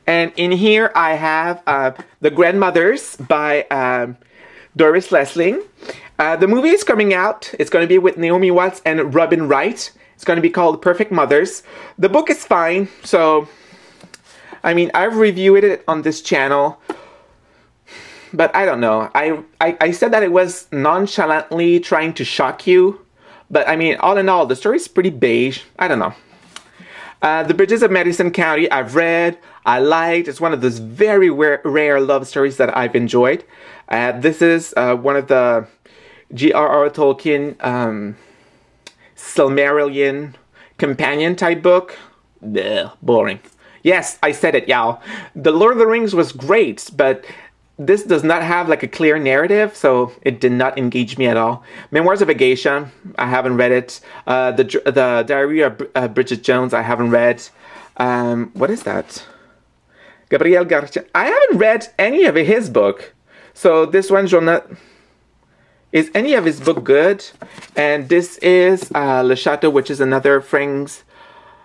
And in here I have The Grandmothers by Doris Lessing. The movie is coming out. It's going to be with Naomi Watts and Robin Wright. It's going to be called Perfect Mothers. The book is fine. So, I mean, I've reviewed it on this channel. But I don't know. I said that it was nonchalantly trying to shock you. But I mean, all in all, the story is pretty beige. I don't know. The Bridges of Madison County, I've read, I liked. It's one of those very rare love stories that I've enjoyed. This is one of the J.R.R. Tolkien Silmarillion companion type book. Blech, boring. Yes, I said it, y'all. The Lord of the Rings was great, but this does not have like a clear narrative, so it did not engage me at all. Memoirs of a Geisha, I haven't read it. The Diary of Bridget Jones, I haven't read. What is that? Gabriel Garcia. I haven't read any of his book. So this one, is any of his book good? And this is Le Chateau, which is another Franz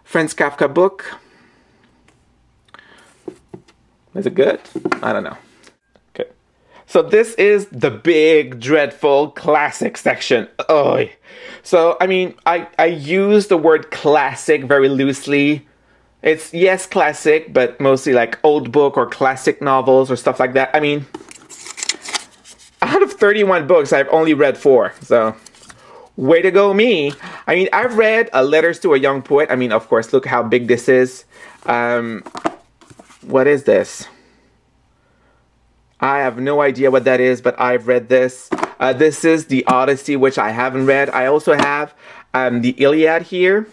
Kafka book. Is it good? I don't know. Okay. So this is the big, dreadful classic section. Oh. So, I mean, I use the word classic very loosely. It's, yes, classic, but mostly like old book or classic novels or stuff like that. I mean, out of 31 books, I've only read 4. So, way to go me. I mean, I've read Letters to a Young Poet. I mean, of course, look how big this is. What is this? I have no idea what that is, but I've read this. This is the Odyssey, which I haven't read. I also have the Iliad here.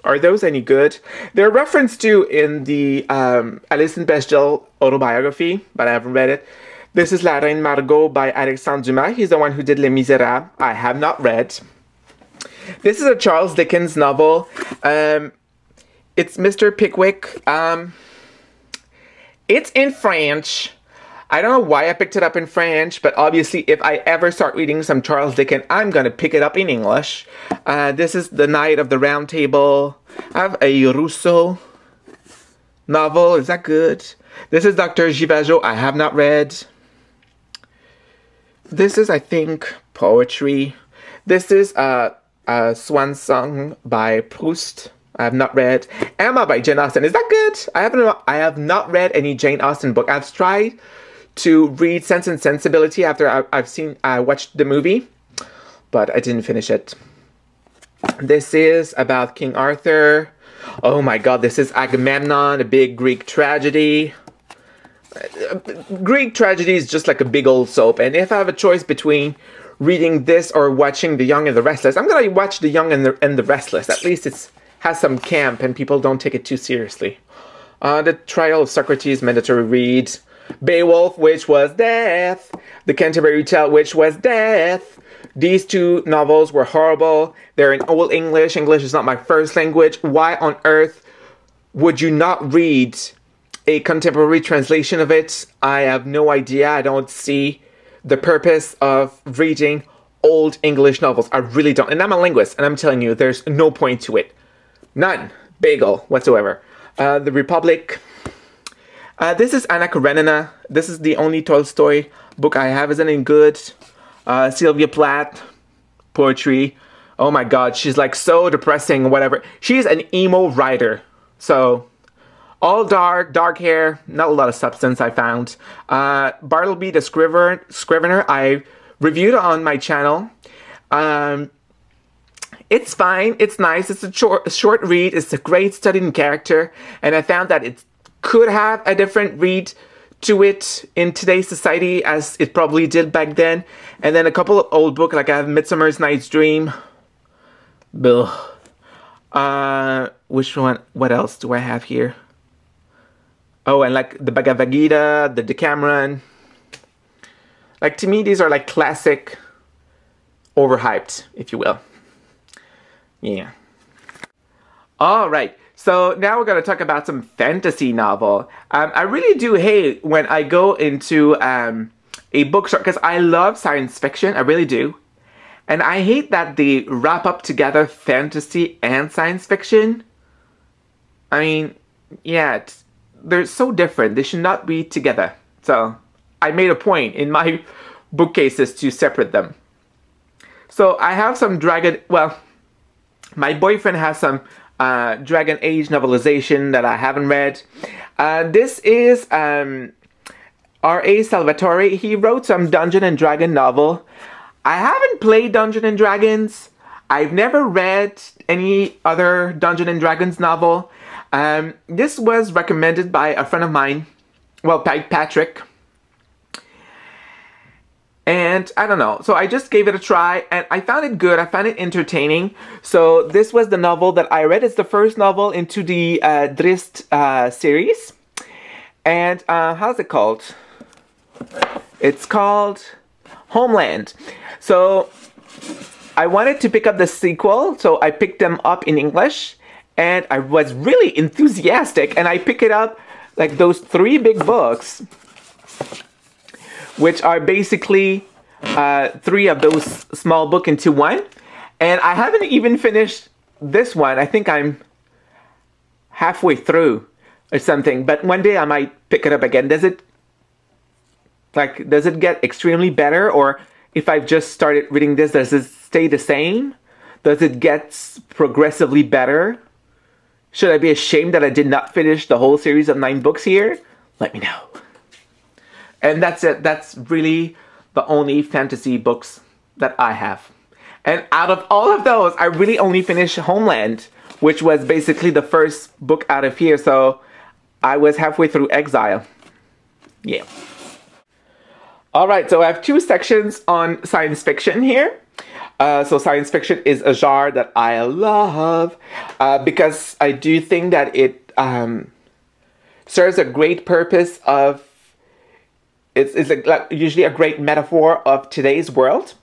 Are those any good? They're referenced to in the Alison Bechdel autobiography, but I haven't read it. This is La Reine Margot by Alexandre Dumas. He's the one who did Les Miserables. I have not read. This is a Charles Dickens novel. It's Mr. Pickwick. It's in French. I don't know why I picked it up in French, but obviously if I ever start reading some Charles Dickens, I'm going to pick it up in English. This is The Knight of the Round Table. I have a Rousseau novel. Is that good? This is Dr. Givago. I have not read. This is, I think, poetry. This is a Swan Song by Proust. I have not read. Emma by Jane Austen. Is that good? I have not read any Jane Austen book. I've tried to read Sense and Sensibility after I watched the movie, but I didn't finish it. This is about King Arthur. Oh my god, this is Agamemnon, a big Greek tragedy. Greek tragedy is just like a big old soap, and if I have a choice between reading this or watching The Young and the Restless, I'm gonna watch The Young and the Restless. At least it has some camp and people don't take it too seriously. The Trial of Socrates, mandatory read. Beowulf, which was death. The Canterbury Tale, which was death. These 2 novels were horrible. They're in Old English. English is not my first language. Why on earth would you not read a contemporary translation of it? I have no idea. I don't see the purpose of reading old English novels. I really don't. And I'm a linguist, and I'm telling you, there's no point to it. None. Bagel whatsoever. The Republic. This is Anna Karenina. This is the only Tolstoy book I have. Isn't it good? Sylvia Plath. Poetry. Oh my god, she's like so depressing, whatever. She's an emo writer. So, all dark hair, not a lot of substance I found. Bartleby the Scrivener, I reviewed on my channel. It's fine, it's nice, it's a short read, it's a great study in character, and I found that it could have a different read to it in today's society as it probably did back then. And then a couple of old books, like I have Midsummer's Night's Dream. Bill. Which one? What else do I have here? Oh, and like the Bhagavad Gita, the Decameron. Like, to me, these are like classic, overhyped, if you will. Yeah. Alright, so now we're going to talk about some fantasy novel. I really do hate when I go into a bookstore, because I love science fiction, I really do. And I hate that they wrap up together fantasy and science fiction. I mean, yeah, they're so different. They should not be together. So I made a point in my bookcases to separate them. So I have some Dragon, well, my boyfriend has some Dragon Age novelization that I haven't read. This is R.A. Salvatore. He wrote some Dungeon and Dragon novel. I haven't played Dungeon and Dragons. I've never read any other Dungeon and Dragons novel. This was recommended by a friend of mine, well, Patrick. And I don't know, so I just gave it a try, and I found it good. I found it entertaining. So this was the novel that I read. It's the first novel into the Drist series. And how's it called? It's called Homeland. So I wanted to pick up the sequel, so I picked them up in English. And I was really enthusiastic, and I picked it up, like those 3 big books, which are basically 3 of those small books into one. And I haven't even finished this one. I think I'm halfway through or something. But one day I might pick it up again. Does it get extremely better? Or if I've just started reading this, does it stay the same? Does it get progressively better? Should I be ashamed that I did not finish the whole series of 9 books here? Let me know. And that's it. That's really the only fantasy books that I have. And out of all of those, I really only finished Homeland, which was basically the first book out of here. So I was halfway through Exile. Yeah. Alright, so I have 2 sections on science fiction here. So science fiction is a genre that I love because I do think that it serves a great purpose of It's usually a great metaphor of today's world.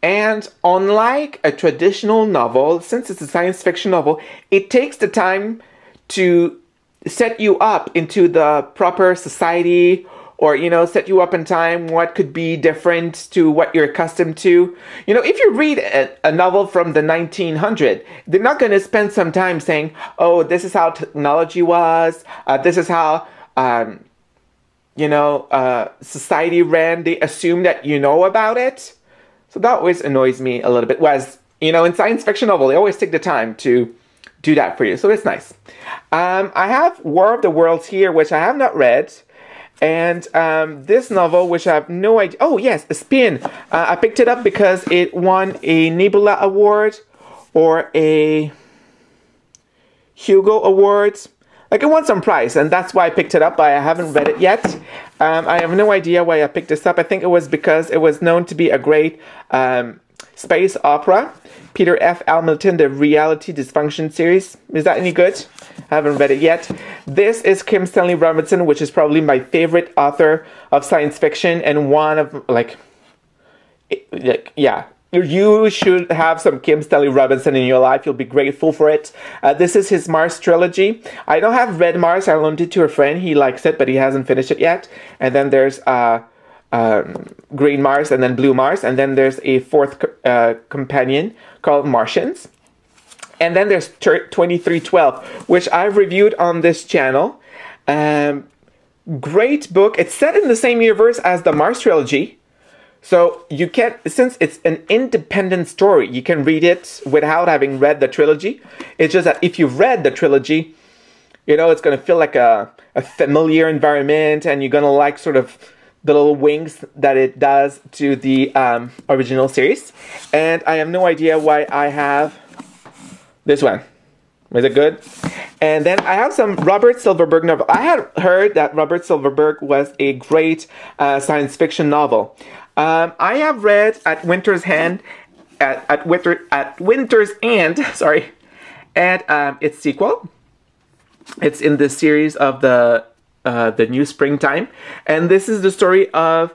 And unlike a traditional novel, since it's a science fiction novel, it takes the time to set you up into the proper society, or, you know, set you up in time what could be different to what you're accustomed to. You know, if you read a novel from the 1900s, they're not going to spend some time saying, oh, this is how technology was, this is how society ran. They assume that you know about it. So that always annoys me a little bit. Whereas, you know, in science fiction novel, they always take the time to do that for you. So it's nice. I have War of the Worlds here, which I have not read. And this novel, which I have no idea. Oh, yes, A Spin. I picked it up because it won a Nebula Award or a Hugo Award. Like, it won some prize, and that's why I picked it up, but I haven't read it yet. I have no idea why I picked this up. I think it was because it was known to be a great space opera. Peter F. Hamilton, the Reality Dysfunction series. Is that any good? I haven't read it yet. This is Kim Stanley Robinson, which is probably my favorite author of science fiction, and one of, yeah. You should have some Kim Stanley Robinson in your life. You'll be grateful for it. This is his Mars trilogy. I don't have read Mars. I loaned it to a friend. He likes it, but he hasn't finished it yet. And then there's Green Mars, and then Blue Mars. And then there's a 4th companion called Martians. And then there's 2312, which I've reviewed on this channel. Great book. It's set in the same universe as the Mars trilogy. So you can, since it's an independent story, you can read it without having read the trilogy. It's just that if you've read the trilogy, you know, it's going to feel like a familiar environment, and you're going to like sort of the little wings that it does to the original series. And I have no idea why I have this one. Is it good? And then I have some Robert Silverberg novel. I had heard that Robert Silverberg was a great science fiction novel. I have read At Winter's End, sorry, and its sequel. It's in the series of the New Springtime, and this is the story of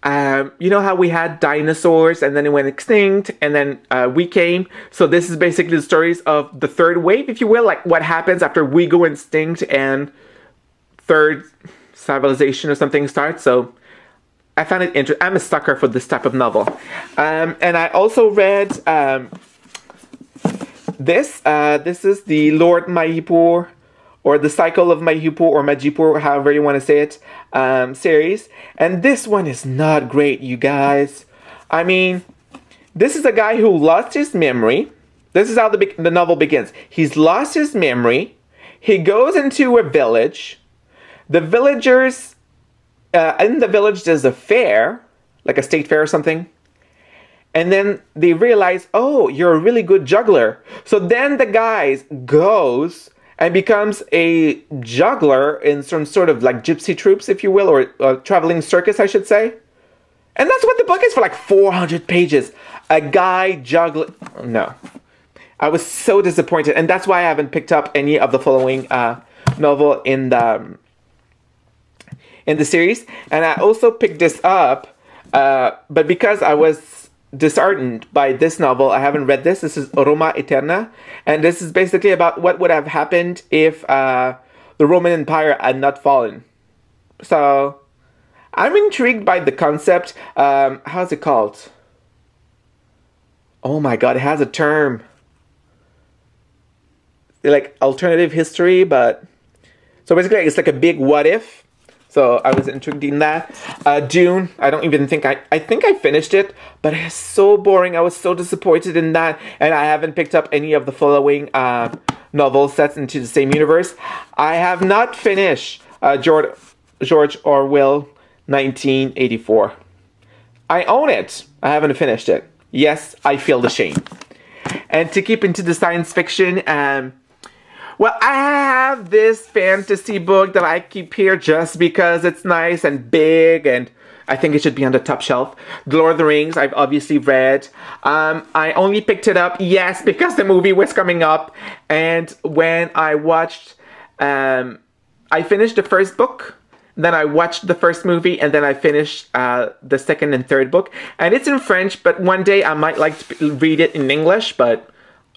you know how we had dinosaurs and then it went extinct, and then we came. So this is basically the stories of the third wave, if you will, like what happens after we go extinct and third civilization or something starts. So I found it interesting. I'm a sucker for this type of novel. And I also read this. This is the Lord Mayapur or The Cycle of Mahipur or Majipur, however you want to say it, series. And this one is not great, you guys. I mean, this is a guy who lost his memory. This is how the novel begins. He's lost his memory. He goes into a village. The villagers, in the village there's a fair, like a state fair or something. And then they realize, oh, you're a really good juggler. So then the guy goes and becomes a juggler in some sort of like gypsy troops, if you will, or a traveling circus, I should say. And that's what the book is for, like 400 pages. A guy juggling. No. I was so disappointed. And that's why I haven't picked up any of the following novel in the series. And I also picked this up, but because I was disheartened by this novel, I haven't read this. This is Roma Eterna. And this is basically about what would have happened if the Roman Empire had not fallen. So I'm intrigued by the concept. How's it called? Oh my god, it has a term. Like alternative history, but... So basically it's like a big what if. So I was intrigued in that. Dune, I don't even think I think I finished it, but it's so boring. I was so disappointed in that. And I haven't picked up any of the following novels set into the same universe. I have not finished George Orwell 1984. I own it. I haven't finished it. Yes, I feel the shame. And to keep into the science fiction, well, I have this fantasy book that I keep here just because it's nice and big and I think it should be on the top shelf. The Lord of the Rings, I've obviously read. I only picked it up, yes, because the movie was coming up. And when I watched, I finished the first book. Then I watched the first movie, and then I finished the second and third book. And it's in French, but one day I might like to read it in English, but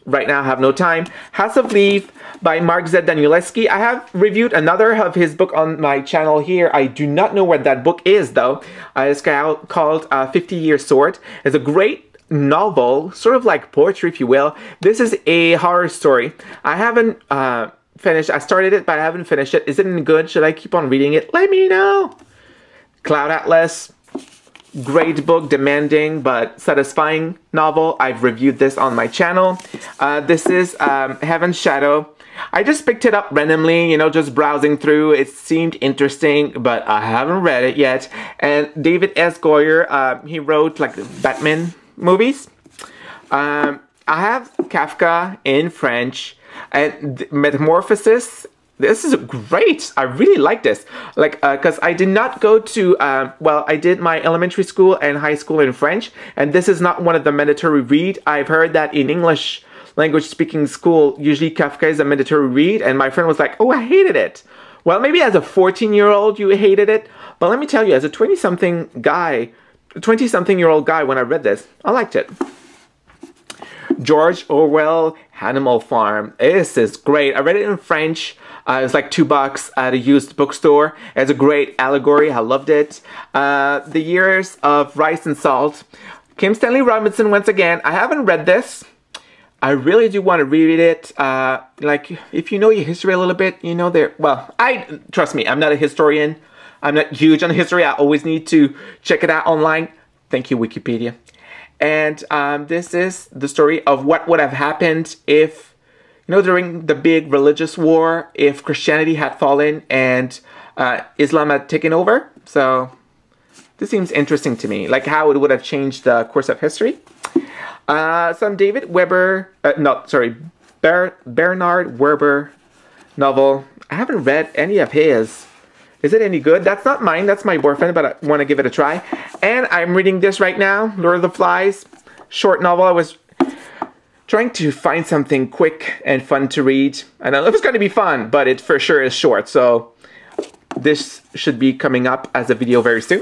right now I have no time. House of Leaf by Mark Z. Danielewski. I have reviewed another of his book on my channel here. I do not know what that book is, though. It's called 50-Year Sword. It's a great novel, sort of like poetry, if you will. This is a horror story. I haven't... finished. I started it, but I haven't finished it. Is it any good? Should I keep on reading it? Let me know. Cloud Atlas. Great book, demanding but satisfying novel. I've reviewed this on my channel. This is Heaven's Shadow. I just picked it up randomly, you know, just browsing through. It seemed interesting, but I haven't read it yet. And David S. Goyer, he wrote like Batman movies. I have Kafka in French. And Metamorphosis, this is great. I really like this. Like, because I did not go to, well, I did my elementary school and high school in French. And this is not one of the mandatory read. I've heard that in English language speaking school, usually Kafka is a mandatory read. And my friend was like, oh, I hated it. Well, maybe as a 14-year-old you hated it. But let me tell you, as a 20-something guy, 20-something-year-old guy, when I read this, I liked it. George Orwell, Animal Farm. This is great. I read it in French. It was like $2 at a used bookstore. It's a great allegory. I loved it. The Years of Rice and Salt. Kim Stanley Robinson once again. I haven't read this. I really do want to read it. Like, if you know your history a little bit, you know there. Well, trust me, I'm not a historian. I'm not huge on history. I always need to check it out online. Thank you, Wikipedia. And this is the story of what would have happened if, you know, during the big religious war, if Christianity had fallen and Islam had taken over. So this seems interesting to me, like how it would have changed the course of history. Some David Weber, Bernard Werber novel. I haven't read any of his. Is it any good? That's not mine, that's my boyfriend, but I want to give it a try. And I'm reading this right now, Lord of the Flies, short novel. I was trying to find something quick and fun to read. I know it was going to be fun, but it for sure is short. So this should be coming up as a video very soon.